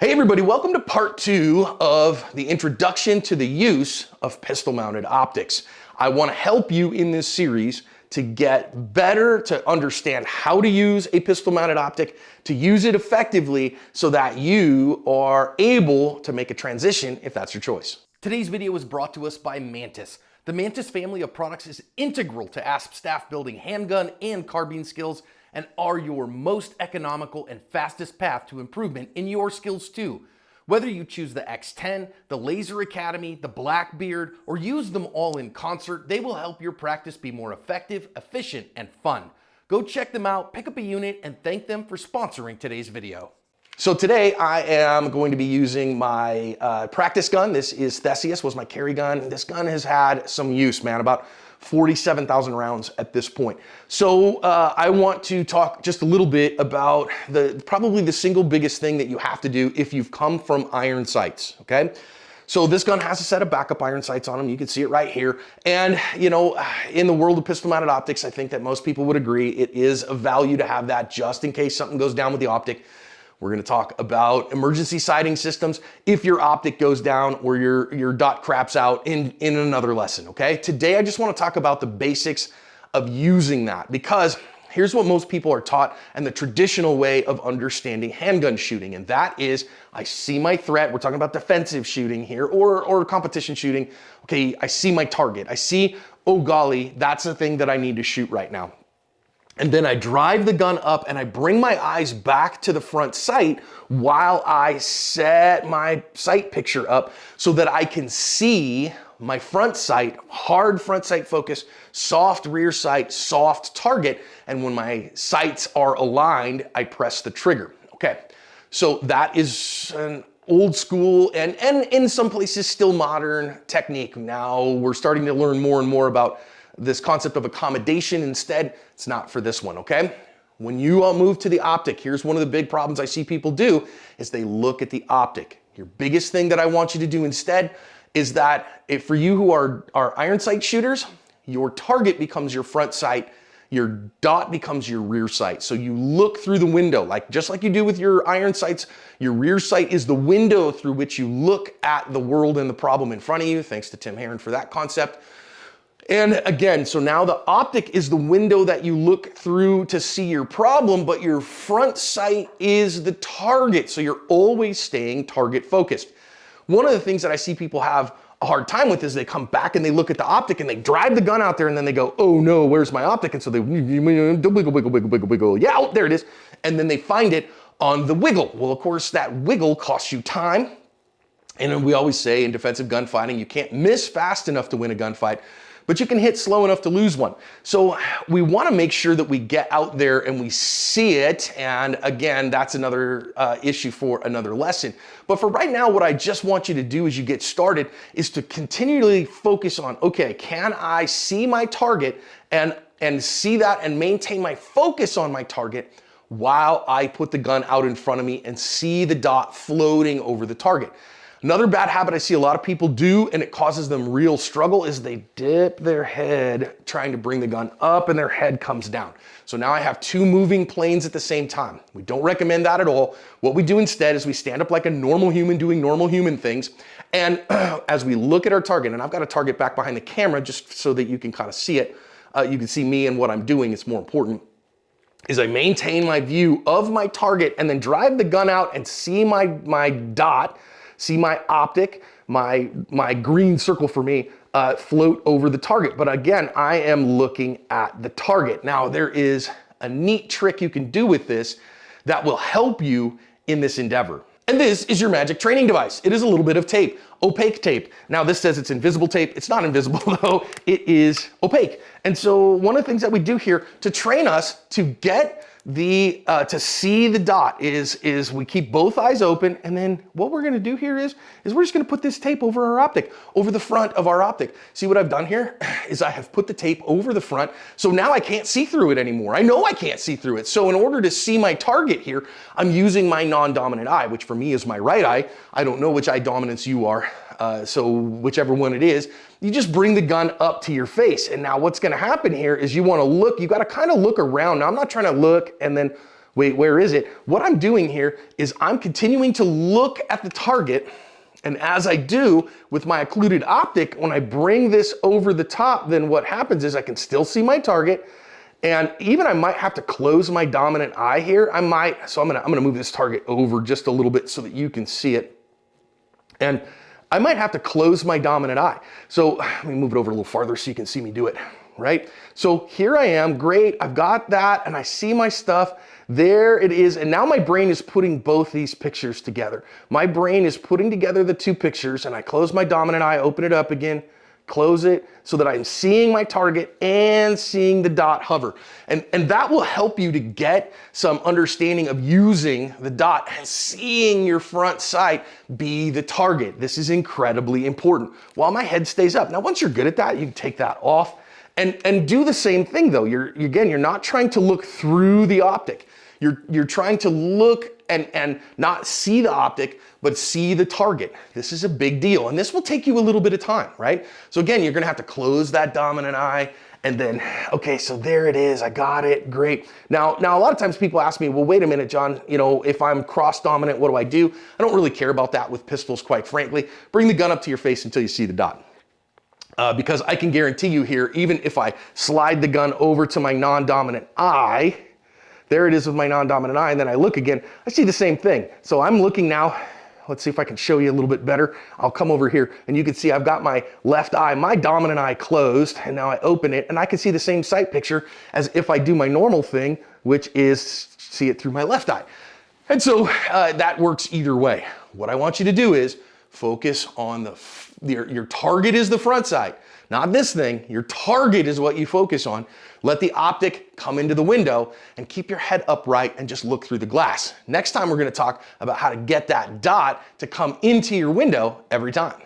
Hey everybody, welcome to part 2 of the introduction to the use of pistol-mounted optics. I want to help you in this series to get better, to understand how to use a pistol-mounted optic, to use it effectively so that you are able to make a transition if that's your choice. Today's video is brought to us by Mantis. The Mantis family of products is integral to ASP staff building handgun and carbine skills and are your most economical and fastest path to improvement in your skills too. Whether you choose the X10, the Laser Academy, the Blackbeard, or use them all in concert, they will help your practice be more effective, efficient, and fun. Go check them out, pick up a unit, and thank them for sponsoring today's video. So today I am going to be using my practice gun. This is Theseus, was my carry gun. This gun has had some use, man, about 47,000 rounds at this point. So I want to talk just a little bit about probably the single biggest thing that you have to do if you've come from iron sights, okay? So this gun has a set of backup iron sights on them. You can see it right here. And you know, in the world of pistol-mounted optics, I think that most people would agree it is of value to have that just in case something goes down with the optic. We're going to talk about emergency sighting systems if your optic goes down or your dot craps out in another lesson, okay? Today, I just want to talk about the basics of using that because here's what most people are taught and the traditional way of understanding handgun shooting, and that is I see my threat. We're talking about defensive shooting here or competition shooting. Okay, I see my target. I see, oh golly, that's the thing that I need to shoot right now. And then I drive the gun up and I bring my eyes back to the front sight while I set my sight picture up so that I can see my front sight, hard front sight focus, soft rear sight, soft target. And when my sights are aligned, I press the trigger. Okay, so that is an old school and in some places still modern technique. Now we're starting to learn more and more about this concept of accommodation. Instead, it's not for this one, okay? When you all move to the optic, here's one of the big problems I see people do is they look at the optic. Your biggest thing that I want you to do instead is that if for you who are iron sight shooters, your target becomes your front sight, your dot becomes your rear sight. So you look through the window, just like you do with your iron sights, your rear sight is the window through which you look at the world and the problem in front of you. Thanks to Tim Herron for that concept. And again, so now the optic is the window that you look through to see your problem, but your front sight is the target. So you're always staying target focused. One of the things that I see people have a hard time with is they come back and they look at the optic and they drive the gun out there and then they go, oh no, where's my optic? And so they wiggle, wiggle, wiggle, wiggle, wiggle. Yeah, oh, there it is. And then they find it on the wiggle. Well, of course, that wiggle costs you time. And we always say in defensive gunfighting, you can't miss fast enough to win a gunfight, but you can hit slow enough to lose one. So we want to make sure that we get out there and we see it. And again, that's another issue for another lesson. But for right now, what I just want you to do as you get started is to continually focus on, okay, can I see my target and see that and maintain my focus on my target while I put the gun out in front of me and see the dot floating over the target. Another bad habit I see a lot of people do, and it causes them real struggle, is they dip their head trying to bring the gun up and their head comes down. So now I have two moving planes at the same time. We don't recommend that at all. What we do instead is we stand up like a normal human doing normal human things. And as we look at our target, and I've got a target back behind the camera just so that you can kind of see it. You can see me and what I'm doing. It's more important. Is I maintain my view of my target and then drive the gun out and see my dot, see my optic, my green circle for me, float over the target. But again, I am looking at the target. Now, there is a neat trick you can do with this that will help you in this endeavor. And this is your magic training device. It is a little bit of tape, opaque tape. Now, this says it's invisible tape. It's not invisible though, it is opaque. And so one of the things that we do here to train us to get to see the dot is we keep both eyes open, and then what we're gonna do here is we're just gonna put this tape over our optic, over the front of our optic. See what I've done here is I have put the tape over the front, so now I can't see through it anymore. I know I can't see through it. So in order to see my target here, I'm using my non-dominant eye, which for me is my right eye. I don't know which eye dominance you are. So whichever one it is, you just bring the gun up to your face. And now what's gonna happen here is you wanna look, you gotta kind of look around. Now I'm not trying to look and then wait, where is it? What I'm doing here is I'm continuing to look at the target, and as I do with my occluded optic, when I bring this over the top, then what happens is I can still see my target, and even I might have to close my dominant eye here. So I'm gonna move this target over just a little bit so that you can see it. And I might have to close my dominant eye. So let me move it over a little farther so you can see me do it, right? So here I am, great, I've got that, and I see my stuff. There it is, and now my brain is putting both these pictures together. My brain is putting together the two pictures, and I close my dominant eye, open it up again, close it, so that I'm seeing my target and seeing the dot hover. And that will help you to get some understanding of using the dot and seeing your front sight be the target. This is incredibly important while my head stays up. Now, once you're good at that, you can take that off and do the same thing though. You're not trying to look through the optic. You're trying to look and not see the optic, but see the target. This is a big deal, and this will take you a little bit of time, right? So again, you're gonna have to close that dominant eye, and then, okay, so there it is, I got it, great. Now a lot of times people ask me, well, wait a minute, John, if I'm cross-dominant, what do I do? I don't really care about that with pistols, quite frankly. Bring the gun up to your face until you see the dot. Because I can guarantee you here, even if I slide the gun over to my non-dominant eye, there it is with my non-dominant eye, and then I look again, I see the same thing. So I'm looking now, let's see if I can show you a little bit better. I'll come over here, and you can see I've got my left eye, my dominant eye closed, and now I open it, and I can see the same sight picture as if I do my normal thing, which is see it through my left eye. And so that works either way. What I want you to do is focus on your target is the front sight, not this thing. Your target is what you focus on. Let the optic come into the window and keep your head upright and just look through the glass. Next time, we're going to talk about how to get that dot to come into your window every time.